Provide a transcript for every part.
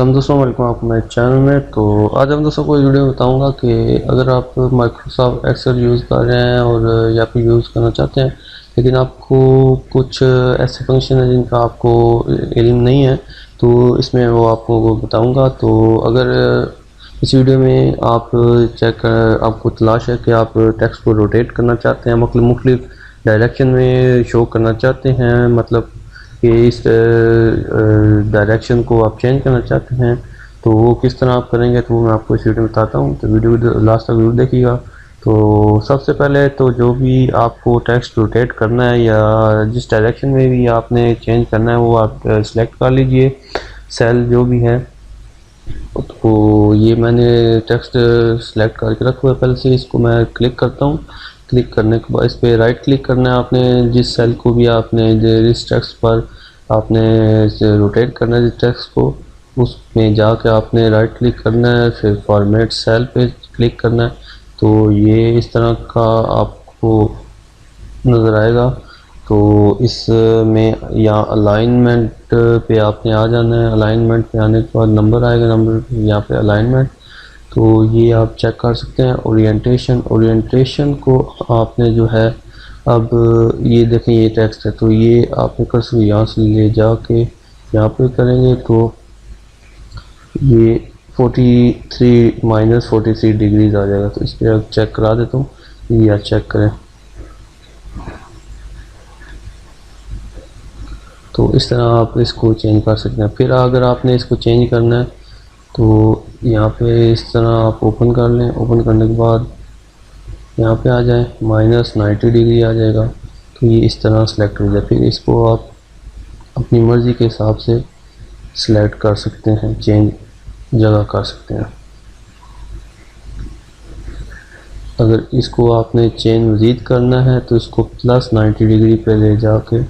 हम दोस्तों वेलकम आपको मेरे चैनल में। तो आज हम दोस्तों को इस वीडियो में बताऊंगा कि अगर आप माइक्रोसॉफ्ट एक्सेल यूज़ कर रहे हैं और या फिर यूज़ करना चाहते हैं, लेकिन आपको कुछ ऐसे फंक्शन है जिनका आपको इल्म नहीं है, तो इसमें वो आपको बताऊंगा। तो अगर इस वीडियो में आप आपको तलाश है कि आप टेक्स्ट को रोटेट करना चाहते हैं, मतलब मुख्तलिफ डायरेक्शन में शो करना चाहते हैं, मतलब कि इस डायरेक्शन को आप चेंज करना चाहते हैं, तो वो किस तरह आप करेंगे, तो वो मैं आपको इस वीडियो में बताता हूँ। तो वीडियो लास्ट तक जरूर देखिएगा। तो सबसे पहले तो जो भी आपको टेक्स्ट रोटेट करना है या जिस डायरेक्शन में भी आपने चेंज करना है वो आप सिलेक्ट कर लीजिए, सेल जो भी है। तो ये मैंने टेक्स्ट सेलेक्ट करके रखा हुआ है पहले से, इसको मैं क्लिक करता हूँ। क्लिक करने के बाद इस पर राइट क्लिक करना है आपने, जिस सेल को भी आपने जिस टेक्स्ट पर आपने रोटेट करना है जिस टेक्स्ट को, उसमें जाके आपने राइट क्लिक करना है, फिर फॉर्मेट सेल पे क्लिक करना है। तो ये इस तरह का आपको नज़र आएगा। तो इसमें यहाँ अलाइनमेंट पे आपने आ जाना है। अलाइनमेंट पे आने के बाद नंबर आएगा, नंबर यहाँ पे अलाइनमेंट, तो ये आप चेक कर सकते हैं। ओरिएंटेशन, ओरिएंटेशन को आपने जो है, अब ये देखें ये टेक्स्ट है, तो ये आपने कर्सर यहाँ से ले जाके यहाँ पे करेंगे तो ये 43 डिग्रीज आ जाएगा। तो इस पर आप चेक करा देता हूँ, ये आप चेक करें। तो इस तरह आप इसको चेंज कर सकते हैं। फिर अगर आपने इसको चेंज करना है तो यहाँ पे इस तरह आप ओपन कर लें। ओपन करने के बाद यहाँ पे आ जाए, -90 डिग्री आ जाएगा। तो ये इस तरह सेलेक्ट हो जाए। फिर इसको आप अपनी मर्ज़ी के हिसाब से सिलेक्ट कर सकते हैं, चेंज जगह कर सकते हैं। अगर इसको आपने चेंज मज़ीद करना है तो इसको +90 डिग्री पे ले जाके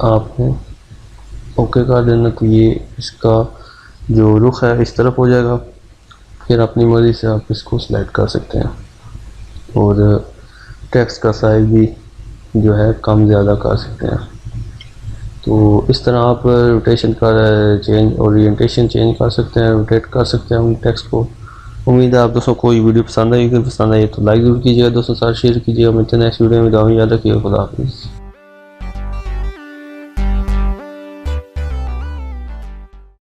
आपने ओके कर देना, तो ये इसका जो रुख है इस तरफ हो जाएगा। फिर अपनी मर्ज़ी से आप इसको सिलेक्ट कर सकते हैं और टेक्स्ट का साइज़ भी जो है कम ज़्यादा कर सकते हैं। तो इस तरह आप रोटेशन का चेंज, ओरिएंटेशन चेंज कर सकते हैं, रोटेट कर सकते हैं उन टेक्स्ट को। उम्मीद है आप दोस्तों को ये वीडियो पसंद आई। अगर पसंद आई तो लाइक ज़रूर कीजिएगा, दोस्तों साथ शेयर कीजिएगा। मिलते हैं नेक्स्ट वीडियो में। दुआ में याद रखिएगा। खुदा हाफिज़।